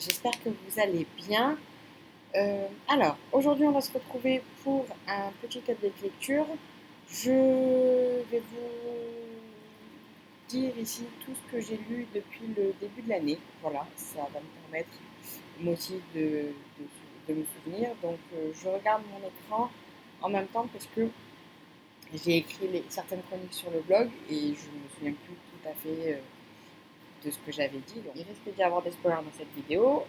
j'espère que vous allez bien. Alors, aujourd'hui, on va se retrouver pour un petit update lecture. Je vais vous dire ici tout ce que j'ai lu depuis le début de l'année. Voilà, ça va me permettre moi aussi de me souvenir. Donc, je regarde mon écran en même temps parce que j'ai écrit certaines chroniques sur le blog et je ne me souviens plus tout à fait de ce que j'avais dit. Donc, il risque d'y avoir des spoilers dans cette vidéo.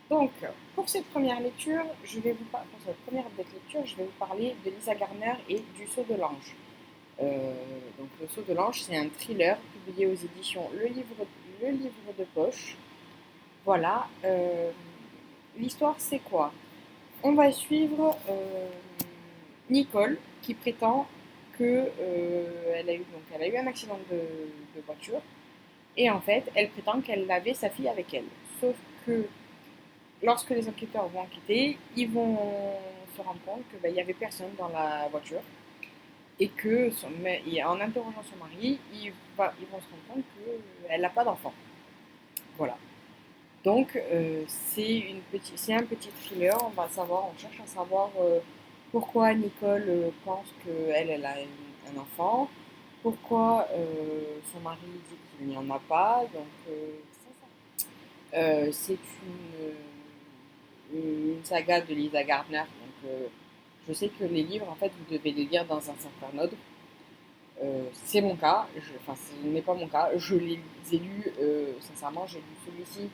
Donc, pour cette première lecture, pour cette première lecture, je vais vous parler de Lisa Garner et du Sceau de l'Ange. Donc, Le Sceau de l'Ange, c'est un thriller publié aux éditions Le Livre de Poche. Voilà. L'histoire, c'est quoi? On va suivre Nicole qui prétend que elle a eu un accident de voiture et en fait, elle prétend qu'elle avait sa fille avec elle. Sauf que lorsque les enquêteurs vont enquêter, ils vont se rendre compte qu'il n'y avait personne dans la voiture et en interrogeant son mari, ils vont se rendre compte qu'elle n'a pas d'enfant. Voilà. Donc c'est un petit thriller. On cherche à savoir pourquoi Nicole pense qu'elle a un enfant, pourquoi son mari dit qu'il n'y en a pas. Donc c'est une saga de Lisa Gardner. Donc, je sais que les livres, en fait, vous devez les lire dans un certain ordre. C'est mon cas, enfin, ce n'est pas mon cas. Je les ai lus, sincèrement, j'ai lu celui-ci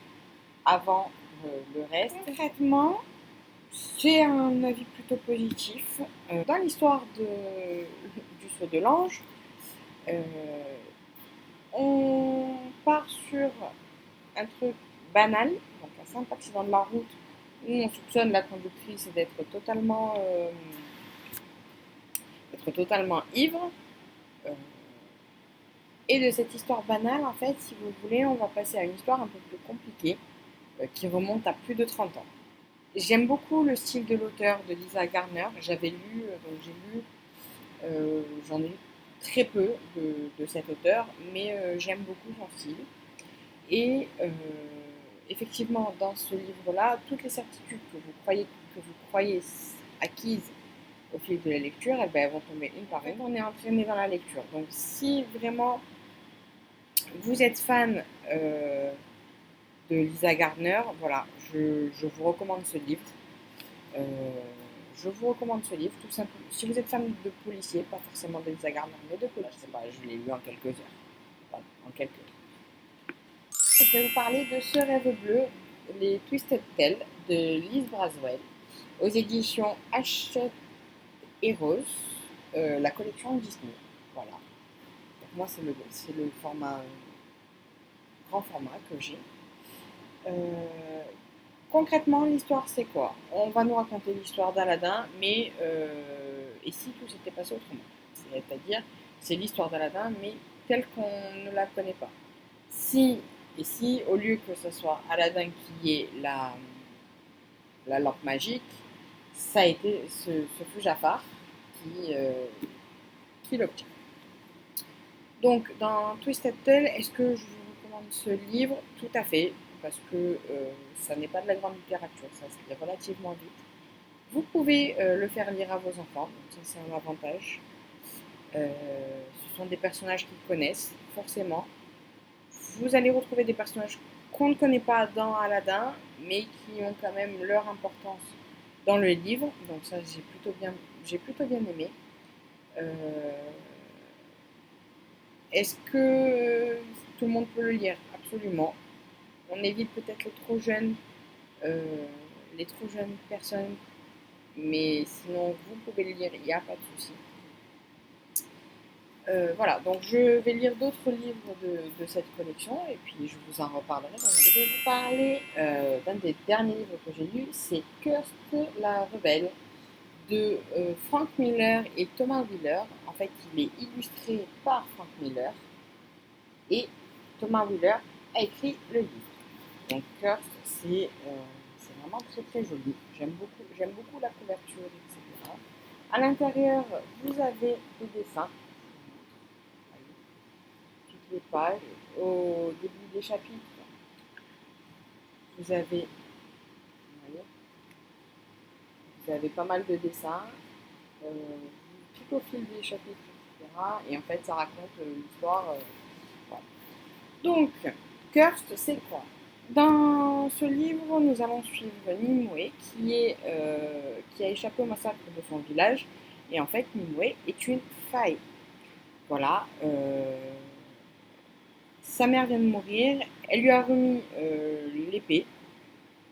avant le reste. Concrètement, j'ai un avis plutôt positif. Dans l'histoire du Sceau de l'Ange, euh, on part sur un truc banal, donc un simple accident de la route où on soupçonne la conductrice d'être totalement ivre. Euh, et de cette histoire banale, en fait, si vous voulez, on va passer à une histoire un peu plus compliquée qui remonte à plus de 30 ans. J'aime beaucoup le style de l'auteur de Lisa Garner. J'en ai lu très peu de cet auteur, mais j'aime beaucoup son style. Et effectivement, dans ce livre-là, toutes les certitudes que vous croyez acquises au fil de la lecture, eh ben, elles vont tomber une par une. On est entraîné dans la lecture. Donc, si vraiment vous êtes fan de Lisa Gardner, voilà, je vous recommande ce livre. Euh, je vous recommande ce livre, tout simplement. Si vous êtes fan de policiers, pas forcément de Lisa Gardner, mais de policiers, je sais pas, je l'ai lu en quelques heures. Voilà, en quelques heures. Je vais vous parler de Ce rêve bleu, les Twisted Tales de Lise Braswell, aux éditions Hachette et Rose, la collection Disney. Voilà. Donc moi, c'est le format, grand format que j'ai. Euh, Concrètement, l'histoire, c'est quoi? On va nous raconter l'histoire d'Aladin, mais et si tout s'était passé autrement? C'est-à-dire, c'est l'histoire d'Aladin, mais telle qu'on ne la connaît pas. Si, et si, au lieu que ce soit Aladin qui ait la lampe magique, ça a été ce fut Jafar qui l'obtient. Donc, dans Twisted Tale, est-ce que je vous recommande ce livre? Tout à fait, parce que ça n'est pas de la grande littérature, ça se lit relativement vite. Vous pouvez le faire lire à vos enfants, donc ça c'est un avantage. Ce sont des personnages qu'ils connaissent, forcément. Vous allez retrouver des personnages qu'on ne connaît pas dans Aladdin, mais qui ont quand même leur importance dans le livre, donc ça j'ai plutôt bien aimé. Euh, Est-ce que tout le monde peut le lire? Absolument. On évite peut-être euh, les trop jeunes personnes, mais sinon vous pouvez le lire, il n'y a pas de souci. Voilà, donc je vais lire d'autres livres de cette collection et puis je vous en reparlerai. Donc, je vais vous parler d'un des derniers livres que j'ai lu, c'est Cursed la Rebelle de Frank Miller et Thomas Wheeler. En fait, il est illustré par Frank Miller et Thomas Wheeler a écrit le livre. Donc Cursed, c'est vraiment très très joli. J'aime beaucoup la couverture, etc. À l'intérieur, vous avez des dessins, toutes les pages. Au début des chapitres, vous avez, vous avez pas mal de dessins, tout au fil des chapitres, etc. Et en fait, ça raconte l'histoire. Voilà. Donc, Cursed, c'est quoi? Dans ce livre, nous allons suivre Nimue, qui a échappé au massacre de son village. Et en fait, Nimue est une faille. Voilà. Sa mère vient de mourir. Elle lui a remis l'épée,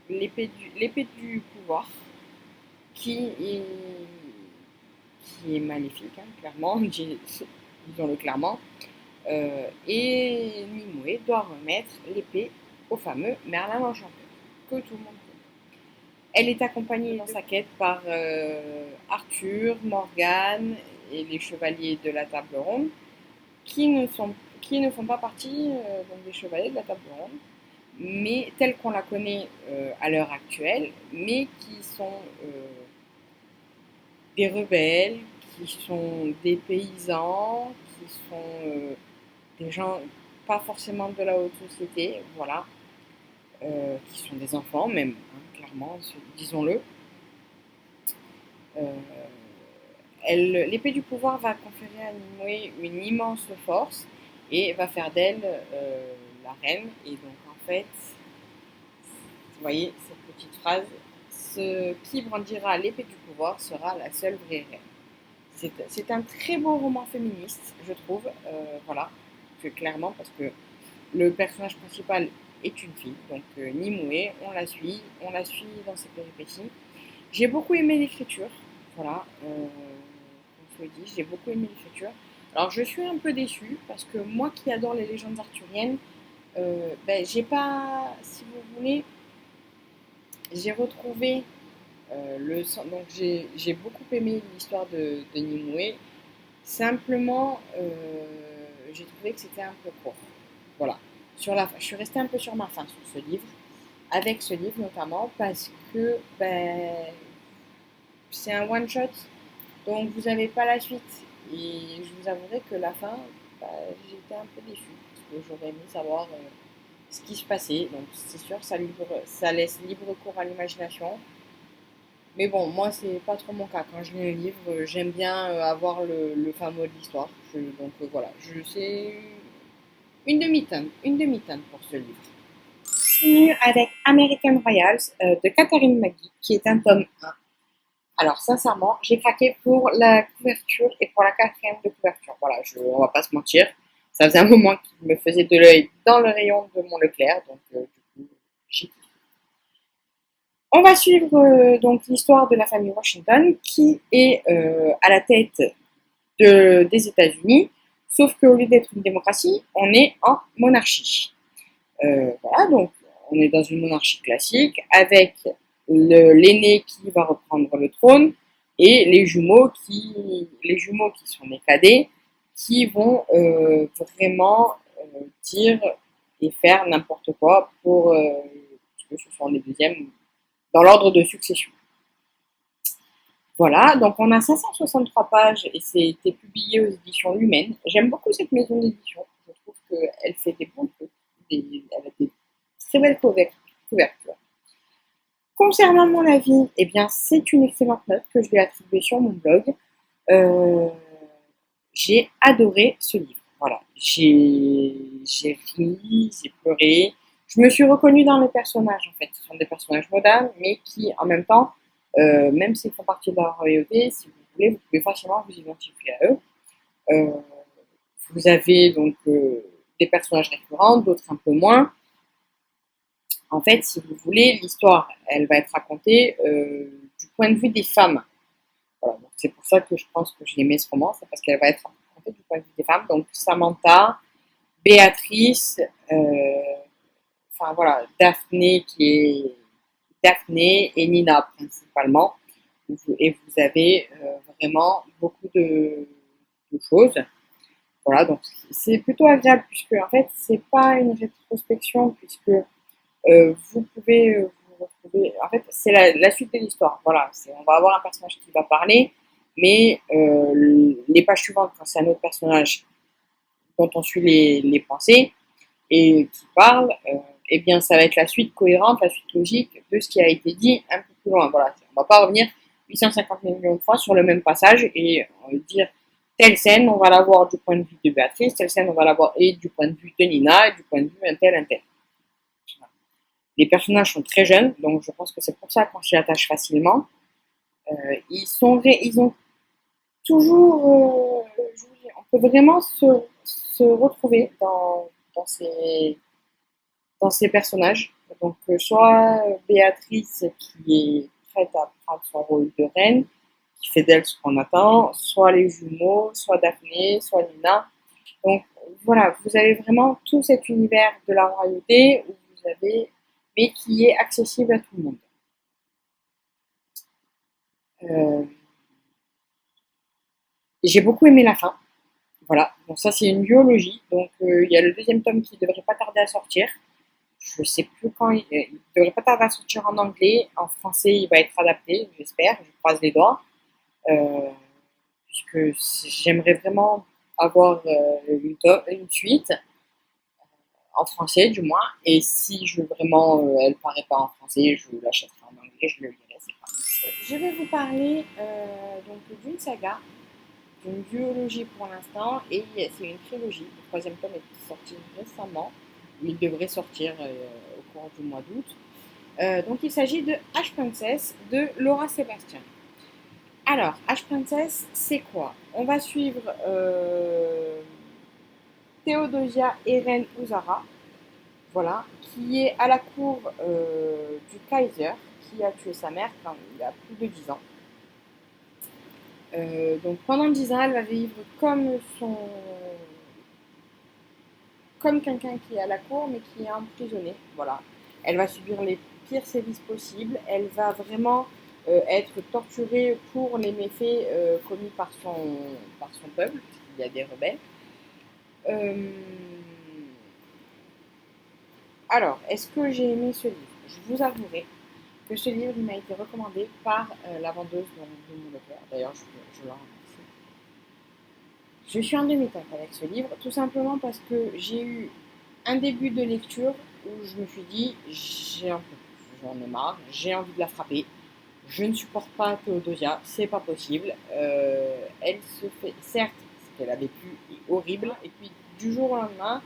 l'épée du pouvoir, qui est, qui est maléfique, hein, clairement, disons-le clairement. Et Nimue doit remettre l'épée au fameux Merlin l'Enchanteur, que tout le monde connaît. Elle est accompagnée dans sa quête par Arthur, Morgane et les chevaliers de la table ronde, qui ne font pas partie donc des chevaliers de la table ronde, mais telle qu'on la connaît à l'heure actuelle, mais qui sont des rebelles, qui sont des paysans, qui sont des gens pas forcément de la haute société, voilà, qui sont des enfants même, hein, clairement, disons-le. Euh, L'épée du pouvoir va conférer à Nimue une immense force et va faire d'elle la reine. Et donc en fait, vous voyez cette petite phrase, ce qui brandira l'épée du pouvoir sera la seule vraie reine. C'est un très beau roman féministe, je trouve, voilà, clairement, parce que le personnage principal est une fille, donc Nimue, on la suit dans ses péripéties. J'ai beaucoup aimé l'écriture, voilà, on se le dit, j'ai beaucoup aimé l'écriture. Alors je suis un peu déçue, parce que moi qui adore les légendes arthuriennes, ben, j'ai pas, si vous voulez, j'ai retrouvé donc j'ai beaucoup aimé l'histoire de Nimue. Simplement, j'ai trouvé que c'était un peu court. Voilà. Je suis restée un peu sur ma faim sur ce livre, avec ce livre notamment, parce que ben, c'est un one-shot, donc vous n'avez pas la suite. Et je vous avouerai que la fin, ben, j'étais un peu déçue, parce que j'aurais aimé savoir ce qui se passait. Donc c'est sûr, ça laisse libre cours à l'imagination. Mais bon, moi, c'est pas trop mon cas. Quand je lis un livre, j'aime bien avoir le fin mot de l'histoire. Donc voilà, c'est une demi-teinte pour ce livre. Continue avec American Royals de Catherine McGee, qui est un tome 1. Alors sincèrement, j'ai craqué pour la couverture et pour la quatrième de couverture. Voilà, on va pas se mentir. Ça faisait un moment qu'il me faisait de l'œil dans le rayon de mon Leclerc, donc du coup, j'ai. On va suivre donc l'histoire de la famille Washington qui est à la tête des États-Unis, sauf qu'au lieu d'être une démocratie, on est en monarchie. Voilà, donc on est dans une monarchie classique avec l'aîné qui va reprendre le trône et les jumeaux qui sont les cadets qui vont vraiment dire et faire n'importe quoi pour parce que ce sont les deuxièmes dans l'ordre de succession. Voilà, donc on a 563 pages et c'était publié aux éditions Lumen. J'aime beaucoup cette maison d'édition. Je trouve qu'elle fait des bons trucs. Elle a des très belles couvertures. Concernant mon avis, eh bien, c'est une excellente note que je vais attribuer sur mon blog. Euh, j'ai adoré ce livre. Voilà, j'ai ri, j'ai pleuré. Je me suis reconnue dans les personnages, en fait. Ce sont des personnages modernes, mais qui, en même temps, même s'ils font partie de la royauté, si vous voulez, vous pouvez facilement vous identifier à eux. Euh, vous avez donc des personnages récurrents, d'autres un peu moins. En fait, si vous voulez, l'histoire, elle va être racontée du point de vue des femmes. Voilà, c'est pour ça que je pense que j'ai aimé ce roman, c'est parce qu'elle va être racontée du point de vue des femmes. Donc Samantha, Béatrice, enfin voilà, Daphné et Nina principalement. Et vous avez vraiment beaucoup de choses. Voilà, donc c'est plutôt agréable puisque en fait c'est pas une rétrospection puisque vous pouvez vous retrouver. En fait, c'est la suite de l'histoire. Voilà, on va avoir un personnage qui va parler, mais les pages suivantes, quand c'est un autre personnage dont on suit les pensées et qui parle, eh bien, ça va être la suite cohérente, la suite logique de ce qui a été dit un peu plus loin. Voilà, on ne va pas revenir 850 millions de fois sur le même passage et dire telle scène, on va la voir du point de vue de Béatrice, telle scène, on va la voir et du point de vue de Nina, et du point de vue un tel, un tel. Les personnages sont très jeunes, donc je pense que c'est pour ça qu'on s'y attache facilement. Ils ont toujours, on peut vraiment se retrouver dans ces personnages. Donc, soit Béatrice qui est prête à prendre son rôle de reine, qui fait d'elle ce qu'on attend, soit les jumeaux, soit Daphné, soit Nina. Donc, voilà, vous avez vraiment tout cet univers de la royauté où vous avez, mais qui est accessible à tout le monde. Euh, j'ai beaucoup aimé la fin. Voilà, donc ça c'est une biologie. Donc il y a le deuxième tome qui devrait pas tarder à sortir. Je sais plus quand il devrait pas tarder à sortir en anglais. En français, il va être adapté, j'espère. Je croise les doigts. Euh, Puisque j'aimerais vraiment avoir une suite, en français du moins. Et si je vraiment elle paraît pas en français, je l'achèterai en anglais, je le lirai. C'est pas Je vais vous parler donc d'une saga, d'une duologie pour l'instant, et c'est une trilogie. Le troisième tome est sorti récemment. Il devrait sortir au cours du mois d'août. Donc il s'agit de H Princess de Laura Sébastien. Alors, H Princess, c'est quoi? On va suivre Théodosia Eren Uzara, voilà, qui est à la cour du Kaiser, qui a tué sa mère quand il a plus de 10 ans. Donc pendant 10 ans, elle va vivre comme quelqu'un qui est à la cour, mais qui est emprisonné. Voilà. Elle va subir les pires sévices possibles. Elle va vraiment être torturée pour les méfaits commis par son peuple. Il y a des rebelles. Euh, alors, est-ce que j'ai aimé ce livre? Je vous avouerai que ce livre m'a été recommandé par la vendeuse de mon auteur. D'ailleurs, je la remercie. Je suis en demi-teinte avec ce livre, tout simplement parce que j'ai eu un début de lecture où je me suis dit, j'ai un peu, j'en ai marre, j'ai envie de la frapper. Je ne supporte pas Théodosia, c'est pas possible. Elle se fait, certes, ce qu'elle a vécu est horrible, et puis du jour au lendemain,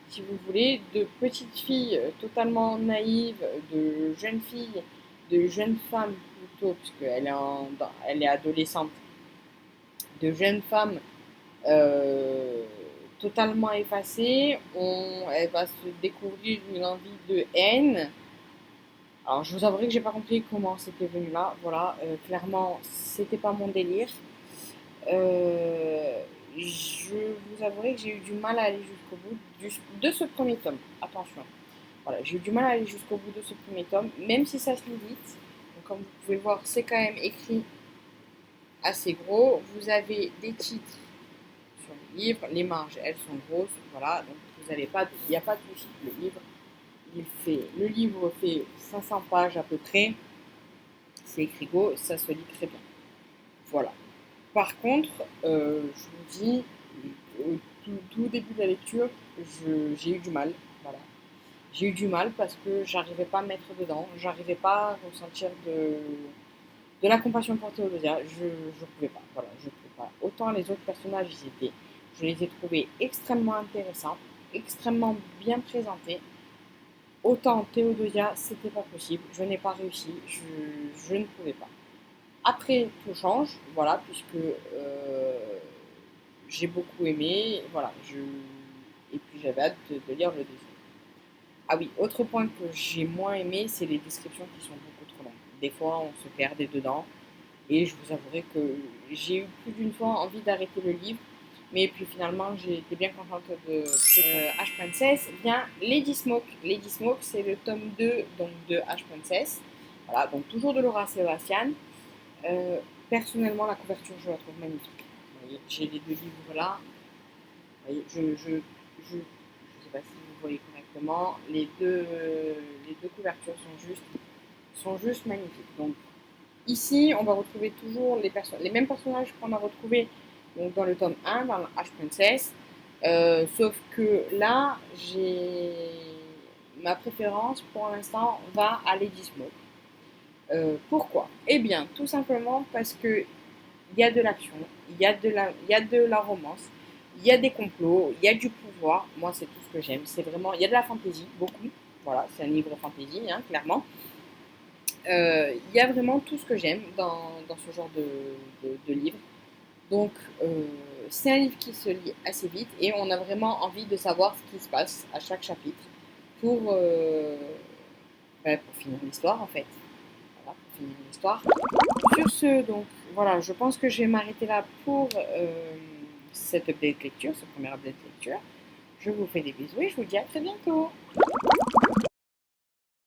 si vous voulez, de petites filles totalement naïves, de jeunes femmes plutôt, puisqu'elle elle est adolescente, de jeunes femmes euh, totalement effacée, elle va se découvrir une envie de haine. Alors je vous avouerai que j'ai pas compris comment c'était venu là. Voilà, clairement c'était pas mon délire. Je vous avouerai que j'ai eu du mal à aller jusqu'au bout de ce premier tome. Attention. Voilà, j'ai eu du mal à aller jusqu'au bout de ce premier tome, même si ça se lit vite. Donc, comme vous pouvez voir, c'est quand même écrit assez gros. Vous avez des titres sur le livre, les marges elles sont grosses, voilà, donc vous n'allez pas, il n'y a pas de souci. Le livre fait 500 pages à peu près, c'est écrit gros, ça se lit très bien. Voilà. Par contre, je vous dis, au tout début de la lecture, j'ai eu du mal, voilà. J'ai eu du mal parce que j'arrivais pas à me mettre dedans, j'arrivais pas à ressentir de la compassion pour Théodosia, je pouvais pas, voilà, je pouvais pas. Autant les autres personnages, je les ai trouvés extrêmement intéressants, extrêmement bien présentés. Autant Théodosia, c'était pas possible, je n'ai pas réussi, je ne pouvais pas. Après, tout change, voilà, puisque j'ai beaucoup aimé, voilà, et puis j'avais hâte de lire le deuxième. Ah oui, autre point que j'ai moins aimé, c'est les descriptions qui sont beaucoup trop longues. Des fois, on se perdait dedans. Et je vous avouerai que j'ai eu plus d'une fois envie d'arrêter le livre. Mais puis finalement, j'ai été bien contente de H Princess vient Lady Smoke. Lady Smoke, c'est le tome 2 donc, de H Princess. Voilà, donc toujours de Laura Sebastian. Personnellement, la couverture, je la trouve magnifique. Vous voyez, j'ai les deux livres là. Vous voyez, je sais pas si vous voyez correctement. Les deux couvertures sont juste magnifiques. Donc, ici, on va retrouver toujours les mêmes personnages qu'on a retrouvés donc, dans le tome 1, dans H Princess. Sauf que là, ma préférence pour l'instant va à Lady Smoke. Pourquoi? Eh bien, tout simplement parce que il y a de l'action, il y a de la romance, il y a des complots, il y a du pouvoir. Moi, c'est tout ce que j'aime. C'est vraiment, il y a de la fantaisie, beaucoup. Voilà, c'est un livre fantaisie, hein, clairement. Il y a vraiment tout ce que j'aime dans ce genre de livre. Donc, c'est un livre qui se lit assez vite et on a vraiment envie de savoir ce qui se passe à chaque chapitre pour, pour finir l'histoire en fait. Voilà, pour finir l'histoire. Sur ce, donc, voilà, je pense que je vais m'arrêter là pour cette update lecture, ce premier update lecture. Je vous fais des bisous et je vous dis à très bientôt.